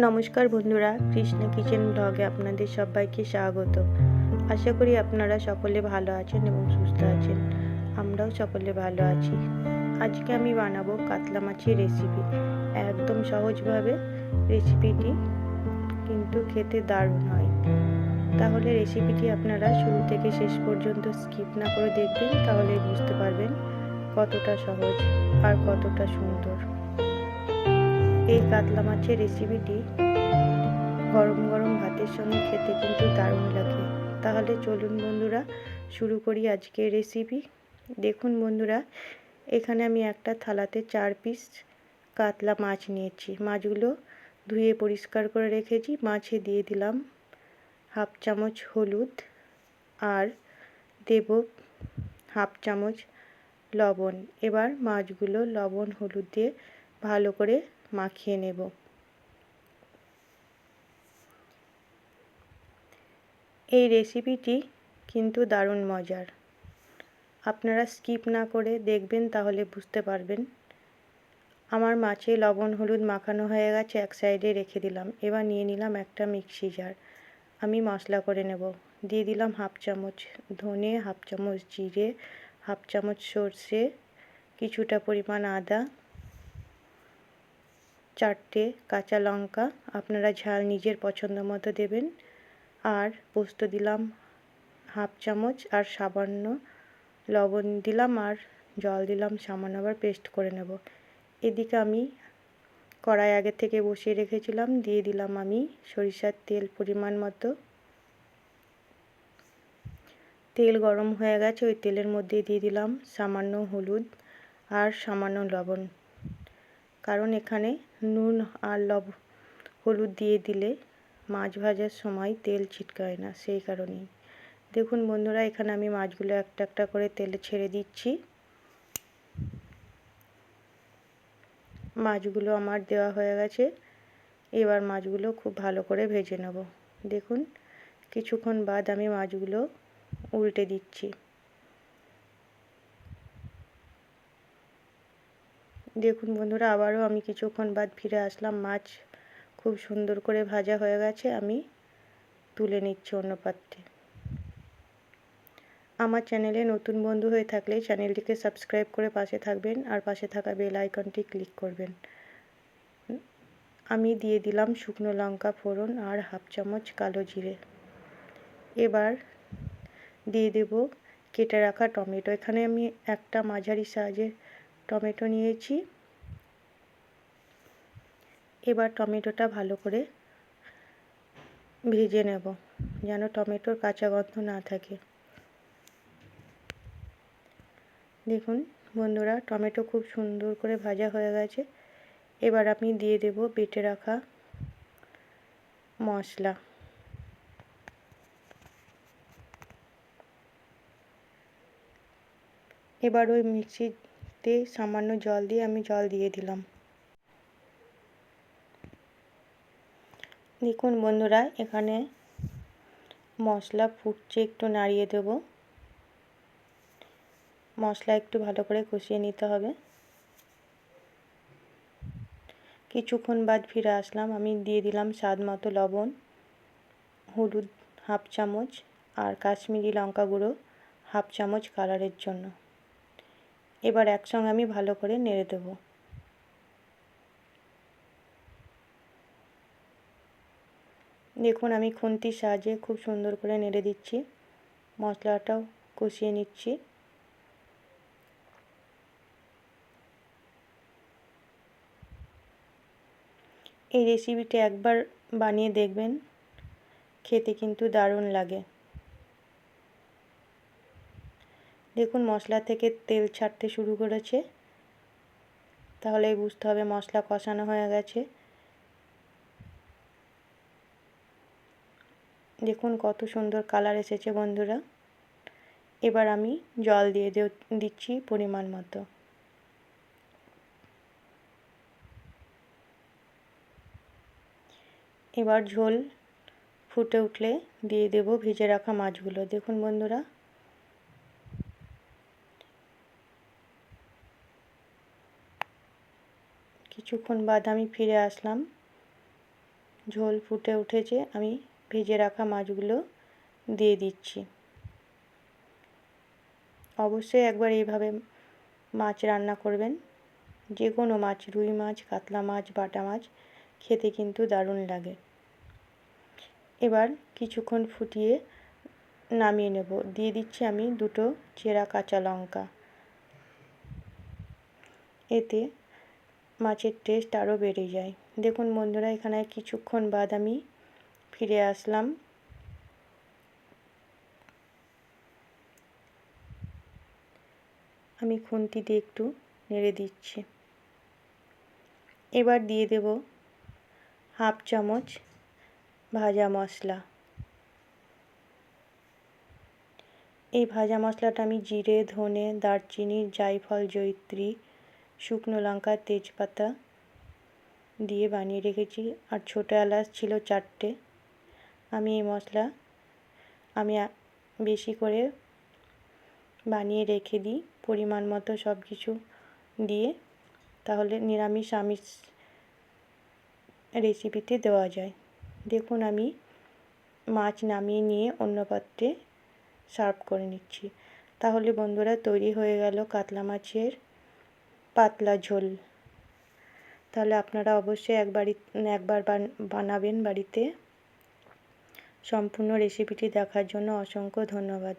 নমস্কার বন্ধুরা, কৃষ্ণা কিচেন ব্লগে আপনাদের সবাইকে স্বাগত। আশা করি আপনারা সকলে ভালো আছেন এবং সুস্থ আছেন। আমরাও সকলে ভালো আছি। আজকে আমি বানাবো কাতলা মাছের রেসিপি। একদম সহজভাবে রেসিপিটি কিন্তু খেতে দারুণ হয়। তাহলে রেসিপিটি আপনারা শুরু থেকে শেষ পর্যন্ত স্কিপ না করে দেখবেন, তাহলে বুঝতে পারবেন কতটা সহজ আর কতটা সুন্দর। এই কাতলা মাছের রেসিপিটি গরম গরম ভাতের সঙ্গে খেতে কিন্তু দারুণ লাগে। তাহলে চলুন বন্ধুরা শুরু করি আজকের রেসিপি। দেখুন বন্ধুরা, এখানে আমি একটা থালাতে 4 পিস কাতলা মাছ নিয়েছি। মাছগুলো ধুয়ে পরিষ্কার করে রেখেছি। মাছে দিয়ে দিলাম হাফ চামচ হলুদ আর দেব হাফ চামচ লবণ। এবার মাছগুলো লবণ হলুদ দিয়ে ভালো করে মাখিয়ে নেব। এই রেসিপিটি কিন্তু দারুণ মজার। আপনারা স্কিপ না করে দেখবেন, তাহলে বুঝতে পারবেন। আমার মাছে লবণ হলুদ মাখানো হয়ে গেছে, এক সাইডে রেখে দিলাম। এবার নিয়ে নিলাম একটা মিক্সি জার। আমি মশলা করে নেব। দিয়ে দিলাম হাফ চামচ ধনে, হাফ চামচ জিরে, হাফ চামচ সর্ষে, কিছুটা পরিমাণ আদা, 4টে কাঁচা লঙ্কা। আপনারা ঝাল নিজের পছন্দ মতো দেবেন। আর পোস্ত দিলাম হাফ চামচ, আর সামান্য লবণ দিলাম, আর জল দিলাম সামান্য। আবার পেস্ট করে নেব। এদিকে আমি কড়াই আগে থেকে বসিয়ে রেখেছিলাম। দিয়ে দিলাম আমি সরিষার তেল পরিমাণ মতো। তেল গরম হয়ে গেছে, ওই তেলের মধ্যে দিয়ে দিলাম সামান্য হলুদ আর সামান্য লবণ। কারণ এখানে নুন আর হলুদ দিয়ে দিলে মাছ ভাজার সময় তেল ছিটকায় না, সেই কারণেই। দেখুন বন্ধুরা, এখানে আমি মাছগুলো একটা একটা করে তেলে ছেড়ে দিচ্ছি। মাছগুলো আমার দেওয়া হয়ে গেছে। এবার মাছগুলো খুব ভালো করে ভেজে নেব। দেখুন, কিছুক্ষণ বাদ আমি মাছগুলো উল্টে দিচ্ছি। দেখুন বন্ধুরা, আবারও আমি কিছুক্ষণ বাদ ফিরে আসলাম। মাছ খুব সুন্দর করে ভাজা হয়ে গেছে। আমি তুলে নিচ্ছি অন্য পাত্রে। আমার চ্যানেলে নতুন বন্ধু হয়ে থাকলে চ্যানেলটিকে সাবস্ক্রাইব করে পাশে থাকবেন, আর পাশে থাকা বেল আইকনটি ক্লিক করবেন। আমি দিয়ে দিলাম শুকনো লঙ্কা ফোড়ন আর হাফ চামচ কালো জিরে। এবার দিয়ে দেব কেটে রাখা টমেটো। এখানে আমি একটা মাঝারি সাইজের টমেটো নিয়েছি। এবার টমেটোটা ভালো করে ভেজে নেব, যেন টমেটোর কাঁচা গন্ধ না থাকে। দেখুন বন্ধুরা, টমেটো খুব সুন্দর করে ভাজা হয়ে গেছে। এবার আমি দিয়ে দেব বেটে রাখা মশলা। এবার ওই মিক্সিতে সামান্য জল দিয়ে আমি জল দিয়ে দিলাম। দেখুন বন্ধুরা, এখানে মশলা ফুটছে, একটু নাড়িয়ে দেব। মশলা একটু ভালো করে কষিয়ে নিতে হবে। কিছুক্ষণ বাদ ফিরে আসলাম। আমি দিয়ে দিলাম স্বাদ মতো লবণ, হলুদ হাফ চামচ, আর কাশ্মীরি লঙ্কা গুঁড়ো হাফ চামচ কালারের জন্য। এবার একসঙ্গে আমি ভালো করে নেড়ে দেব। দেখুন, আমি খুন্তির সাহায্যে খুব সুন্দর করে নেড়ে দিচ্ছি। মশলাটাও কষিয়ে নিচ্ছি। এই রেসিপিটি একবার বানিয়ে দেখবেন, খেতে কিন্তু দারুণ লাগে। দেখুন, মশলা থেকে তেল ছাড়তে শুরু করেছে, তাহলে বুঝতে হবে মশলা কষানো হয়ে গেছে। দেখুন কত সুন্দর কালার এসেছে বন্ধুরা। এবার আমি জল দিয়ে দিচ্ছি পরিমাণ মতো। এবার ঝোল ফুটে উঠলে দিয়ে দেব ভেজে রাখা মাছগুলো। দেখুন বন্ধুরা, কিছুক্ষণ বাদ আমি ফিরে আসলাম। ঝোল ফুটে উঠেছে, আমি ভেজে রাখা মাছগুলো দিয়ে দিচ্ছি। অবশ্যই একবার এইভাবে মাছ রান্না করবেন। যে কোনো মাছ, রুই মাছ, কাতলা মাছ, বাটা মাছ খেতে কিন্তু দারুণ লাগে। এবার কিছুক্ষণ ফুটিয়ে নামিয়ে নেব। দিয়ে দিচ্ছি আমি 2টো চেরা কাঁচা লঙ্কা। এতে মাছের টেস্ট আরও বেড়ে যায়। দেখুন বন্ধুরা, এখানে কিছুক্ষণ বাদ আমি ফিরে আসলাম। আমি খুন্তি দিয়ে একটু নেড়ে দিচ্ছি। এবার দিয়ে দেব হাফ চামচ ভাজা মশলা। এই ভাজা মশলাটা আমি জিরে, ধনে, দারচিনি, জায়ফল, জয়িত্রী, শুকনো লঙ্কা, তেজপাতা দিয়ে বানিয়ে রেখেছি। আর ছোটো এলাচ ছিল 4টে। আমি এই মশলা বেশি করে বানিয়ে রেখে দিই পরিমাণ মতো সব কিছু দিয়ে, তাহলে নিরামিষ আমিষ রেসিপিতে দেওয়া যায়। দেখুন আমি মাছ নামিয়ে নিয়ে অন্য পাত্রে সার্ভ করে নিচ্ছি। তাহলে বন্ধুরা, তৈরি হয়ে গেল কাতলা মাছের পাতলা ঝোল। তাহলে আপনারা অবশ্যই একবার বানাবেন বাড়িতে। সম্পূর্ণ রেসিপিটি দেখার জন্য অসংখ্য ধন্যবাদ।